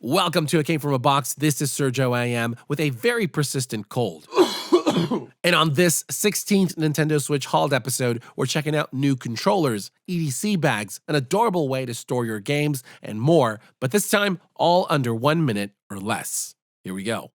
Welcome to It Came From a Box. This is Sergio AM with a very persistent cold. And on this 16th Nintendo Switch HAULED episode, we're checking out new controllers, EDC bags, an adorable way to store your games, and more, but this time all under 1 minute or less. Here we go.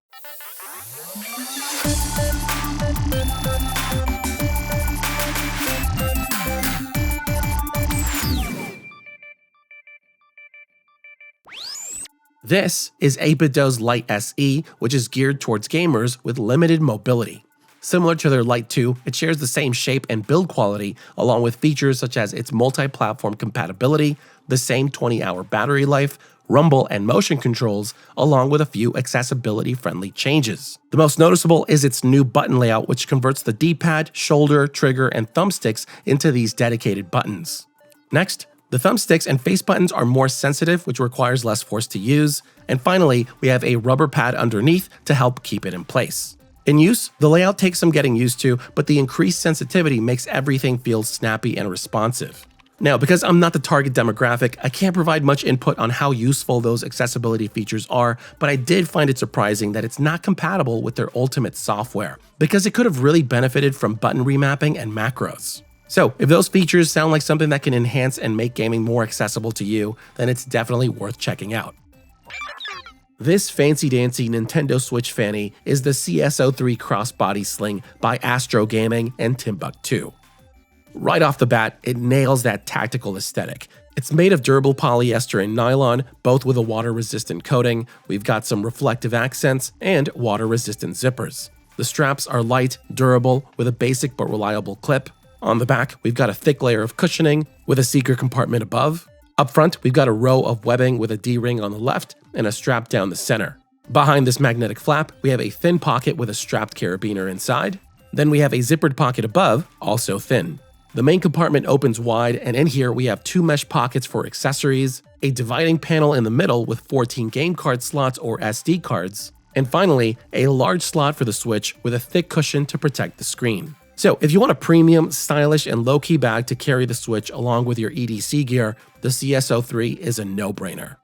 This is Ep.16's Lite SE, which is geared towards gamers with limited mobility. Similar to their Lite 2, it shares the same shape and build quality, along with features such as its multi-platform compatibility, the same 20-hour battery life, rumble and motion controls, along with a few accessibility-friendly changes. The most noticeable is its new button layout, which converts the D-pad, shoulder, trigger, and thumbsticks into these dedicated buttons. Next, the thumbsticks and face buttons are more sensitive, which requires less force to use. And finally, we have a rubber pad underneath to help keep it in place. In use, the layout takes some getting used to, but the increased sensitivity makes everything feel snappy and responsive. Now, because I'm not the target demographic, I can't provide much input on how useful those accessibility features are, but I did find it surprising that it's not compatible with their Ultimate software, because it could have really benefited from button remapping and macros. So, if those features sound like something that can enhance and make gaming more accessible to you, then it's definitely worth checking out. This fancy-dancy Nintendo Switch fanny is the CS03 Crossbody Sling by Astro Gaming and Timbuk 2. Right off the bat, it nails that tactical aesthetic. It's made of durable polyester and nylon, both with a water-resistant coating. We've got some reflective accents and water-resistant zippers. The straps are light, durable, with a basic but reliable clip. On the back, we've got a thick layer of cushioning with a seeker compartment above. Up front, we've got a row of webbing with a D-ring on the left and a strap down the center. Behind this magnetic flap, we have a thin pocket with a strapped carabiner inside. Then we have a zippered pocket above, also thin. The main compartment opens wide, and in here we have 2 mesh pockets for accessories, a dividing panel in the middle with 14 game card slots or SD cards, and finally, a large slot for the Switch with a thick cushion to protect the screen. So, if you want a premium, stylish, and low-key bag to carry the Switch along with your EDC gear, the CS03 is a no-brainer.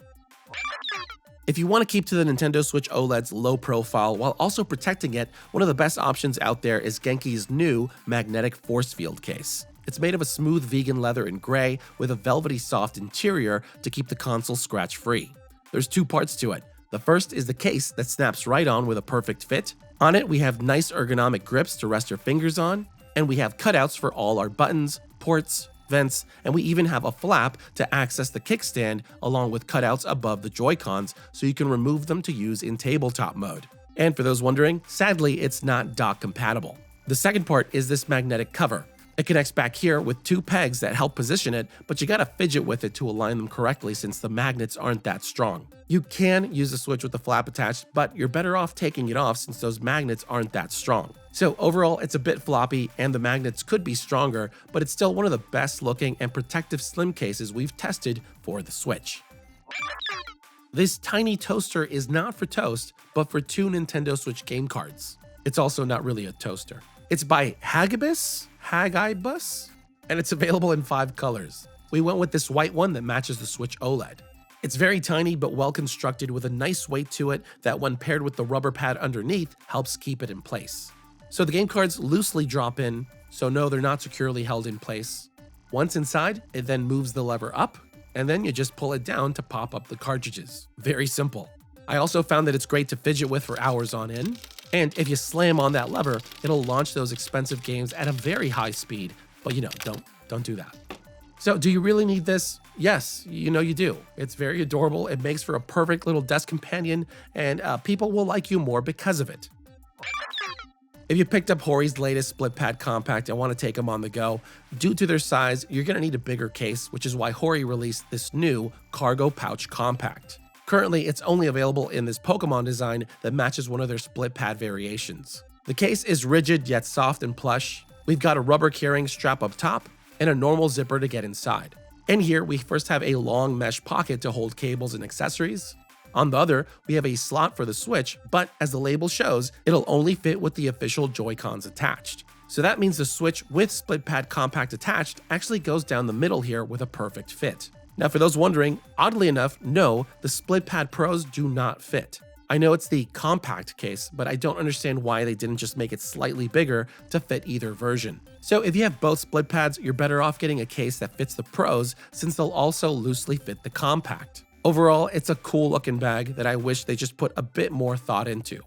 If you want to keep to the Nintendo Switch OLED's low profile while also protecting it, one of the best options out there is Genki's new magnetic force field case. It's made of a smooth vegan leather in gray with a velvety soft interior to keep the console scratch-free. There's 2 parts to it. The first is the case that snaps right on with a perfect fit. On it, we have nice ergonomic grips to rest your fingers on, and we have cutouts for all our buttons, ports, vents, and we even have a flap to access the kickstand along with cutouts above the Joy-Cons so you can remove them to use in tabletop mode. And for those wondering, sadly, it's not dock compatible. The second part is this magnetic cover. It connects back here with 2 pegs that help position it, but you gotta fidget with it to align them correctly since the magnets aren't that strong. You can use the Switch with the flap attached, but you're better off taking it off since those magnets aren't that strong. So overall, it's a bit floppy and the magnets could be stronger, but it's still one of the best looking and protective slim cases we've tested for the Switch. This tiny toaster is not for toast, but for 2 Nintendo Switch game cards. It's also not really a toaster. It's by Hagibis, and it's available in 5 colors. We went with this white one that matches the Switch OLED. It's very tiny but well constructed with a nice weight to it that when paired with the rubber pad underneath helps keep it in place. So the game cards loosely drop in, so no, they're not securely held in place. Once inside, it then moves the lever up, and then you just pull it down to pop up the cartridges. Very simple. I also found that it's great to fidget with for hours on end. And if you slam on that lever, it'll launch those expensive games at a very high speed. But don't do that. So do you really need this? Yes, you do. It's very adorable. It makes for a perfect little desk companion, and people will like you more because of it. If you picked up HORI's latest split pad compact and want to take them on the go, due to their size, you're going to need a bigger case, which is why HORI released this new cargo pouch compact. Currently, it's only available in this Pokemon design that matches one of their split pad variations. The case is rigid yet soft and plush. We've got a rubber carrying strap up top and a normal zipper to get inside. In here, we first have a long mesh pocket to hold cables and accessories. On the other, we have a slot for the Switch, but as the label shows, it'll only fit with the official Joy-Cons attached. So that means the Switch with split pad compact attached actually goes down the middle here with a perfect fit. Now for those wondering, oddly enough, no, the Split Pad Pros do not fit. I know it's the compact case, but I don't understand why they didn't just make it slightly bigger to fit either version. So if you have both split pads, you're better off getting a case that fits the Pros since they'll also loosely fit the compact. Overall, it's a cool looking bag that I wish they just put a bit more thought into.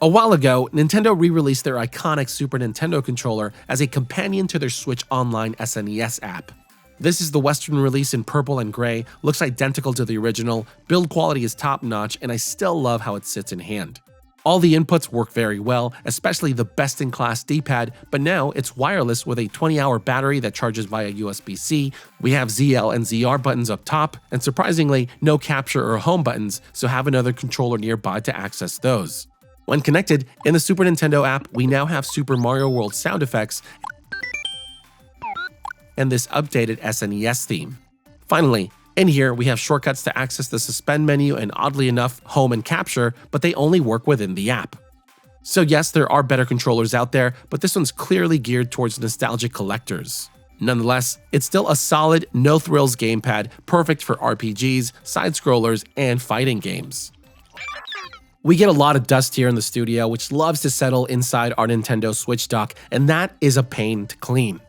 A while ago, Nintendo re-released their iconic Super Nintendo controller as a companion to their Switch Online SNES app. This is the Western release in purple and gray, looks identical to the original, build quality is top-notch, and I still love how it sits in hand. All the inputs work very well, especially the best-in-class D-pad, but now it's wireless with a 20-hour battery that charges via USB-C, we have ZL and ZR buttons up top, and surprisingly, no capture or home buttons, so have another controller nearby to access those. When connected, in the Super Nintendo app, we now have Super Mario World sound effects and this updated SNES theme. Finally, in here, we have shortcuts to access the suspend menu and oddly enough, home and capture, but they only work within the app. So yes, there are better controllers out there, but this one's clearly geared towards nostalgic collectors. Nonetheless, it's still a solid, no-thrills gamepad, perfect for RPGs, side-scrollers, and fighting games. We get a lot of dust here in the studio, which loves to settle inside our Nintendo Switch dock, and that is a pain to clean.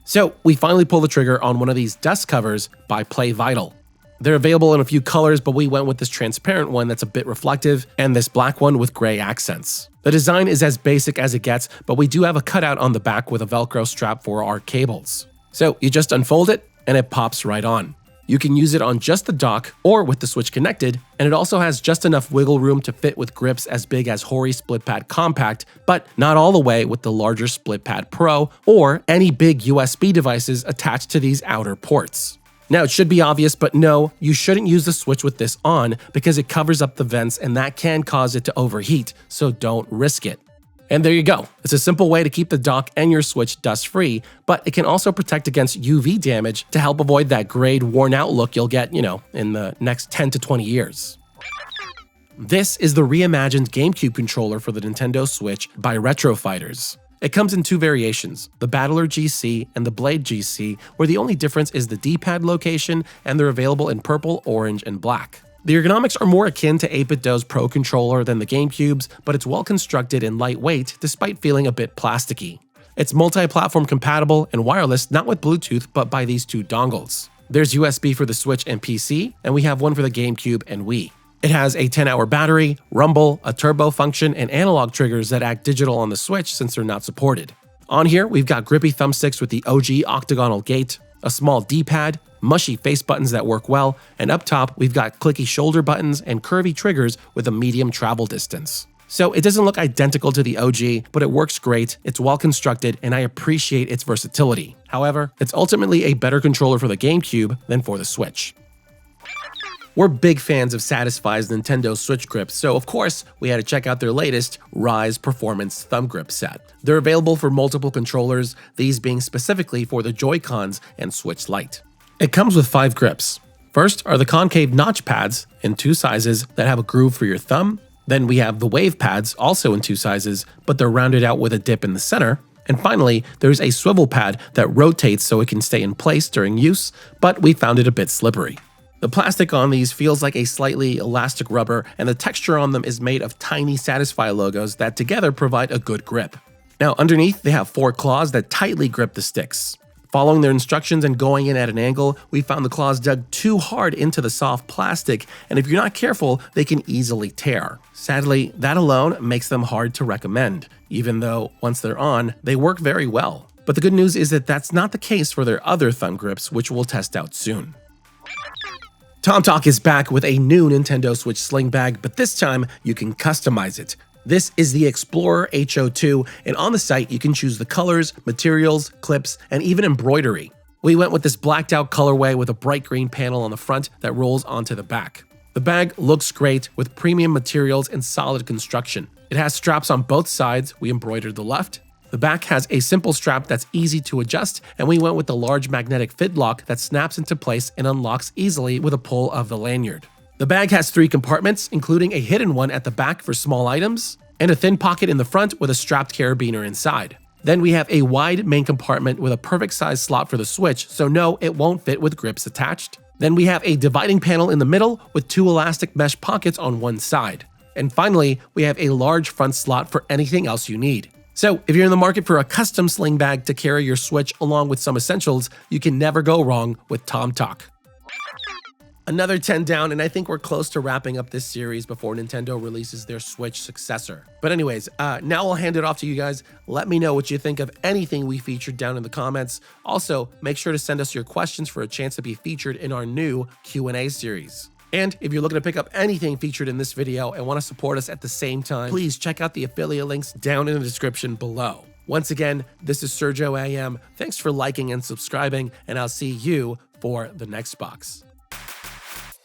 So we finally pull the trigger on one of these dust covers by PlayVital. They're available in a few colors, but we went with this transparent one that's a bit reflective and this black one with gray accents. The design is as basic as it gets, but we do have a cutout on the back with a Velcro strap for our cables. So you just unfold it and it pops right on. You can use it on just the dock or with the Switch connected, and it also has just enough wiggle room to fit with grips as big as HORI Split Pad Compact, but not all the way with the larger Split Pad Pro or any big USB devices attached to these outer ports. Now it should be obvious, but no, you shouldn't use the Switch with this on because it covers up the vents and that can cause it to overheat, so don't risk it. And there you go. It's a simple way to keep the dock and your Switch dust-free, but it can also protect against UV damage to help avoid that grayed, worn-out look you'll get, in the next 10 to 20 years. This is the reimagined GameCube controller for the Nintendo Switch by Retro Fighters. It comes in two variations, the BattlerGC and the BladeGC, where the only difference is the D-pad location, and they're available in purple, orange, and black. The ergonomics are more akin to 8BitDo's Pro Controller than the GameCube's, but it's well constructed and lightweight despite feeling a bit plasticky. It's multi-platform compatible and wireless, not with Bluetooth, but by these two dongles. There's USB for the Switch and PC, and we have one for the GameCube and Wii. It has a 10-hour battery, rumble, a turbo function, and analog triggers that act digital on the Switch since they're not supported. On here, we've got grippy thumbsticks with the OG octagonal gate, a small D-pad, mushy face buttons that work well, and up top, we've got clicky shoulder buttons and curvy triggers with a medium travel distance. So it doesn't look identical to the OG, but it works great, it's well constructed, and I appreciate its versatility. However, it's ultimately a better controller for the GameCube than for the Switch. We're big fans of Satisfye's Nintendo Switch grips, so of course, we had to check out their latest Rize Performance Thumb Grip set. They're available for multiple controllers, these being specifically for the Joy-Cons and Switch Lite. It comes with 5 grips. First are the concave notch pads in 2 sizes that have a groove for your thumb. Then we have the wave pads, also in 2 sizes, but they're rounded out with a dip in the center. And finally, there's a swivel pad that rotates so it can stay in place during use, but we found it a bit slippery. The plastic on these feels like a slightly elastic rubber, and the texture on them is made of tiny Satisfye logos that together provide a good grip. Now underneath, they have 4 claws that tightly grip the sticks. Following their instructions and going in at an angle, we found the claws dug too hard into the soft plastic, and if you're not careful, they can easily tear. Sadly, that alone makes them hard to recommend, even though once they're on, they work very well. But the good news is that that's not the case for their other thumb grips, which we'll test out soon. tomtoc is back with a new Nintendo Switch Sling bag, but this time you can customize it. This is the Explorer HO2, and on the site you can choose the colors, materials, clips, and even embroidery. We went with this blacked out colorway with a bright green panel on the front that rolls onto the back. The bag looks great with premium materials and solid construction. It has straps on both sides, we embroidered the left. The back has a simple strap that's easy to adjust, and we went with the large magnetic fit lock that snaps into place and unlocks easily with a pull of the lanyard. The bag has 3 compartments, including a hidden one at the back for small items, and a thin pocket in the front with a strapped carabiner inside. Then we have a wide main compartment with a perfect size slot for the Switch, so no, it won't fit with grips attached. Then we have a dividing panel in the middle with 2 elastic mesh pockets on one side. And finally, we have a large front slot for anything else you need. So if you're in the market for a custom sling bag to carry your Switch along with some essentials, you can never go wrong with tomtoc. Another 10 down, and I think we're close to wrapping up this series before Nintendo releases their Switch successor. But anyways, now I'll hand it off to you guys. Let me know what you think of anything we featured down in the comments. Also, make sure to send us your questions for a chance to be featured in our new Q&A series. And if you're looking to pick up anything featured in this video and want to support us at the same time, please check out the affiliate links down in the description below. Once again, this is Sergio AM. Thanks for liking and subscribing, and I'll see you for the next box.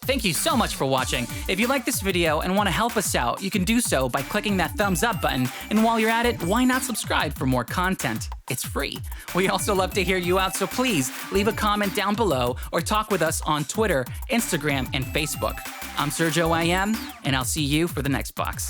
Thank you so much for watching. If you like this video and want to help us out, you can do so by clicking that thumbs up button. And while you're at it, why not subscribe for more content? It's free. We also love to hear you out, so please leave a comment down below or talk with us on Twitter, Instagram, and Facebook. I'm Sergio IM, and I'll see you for the next box.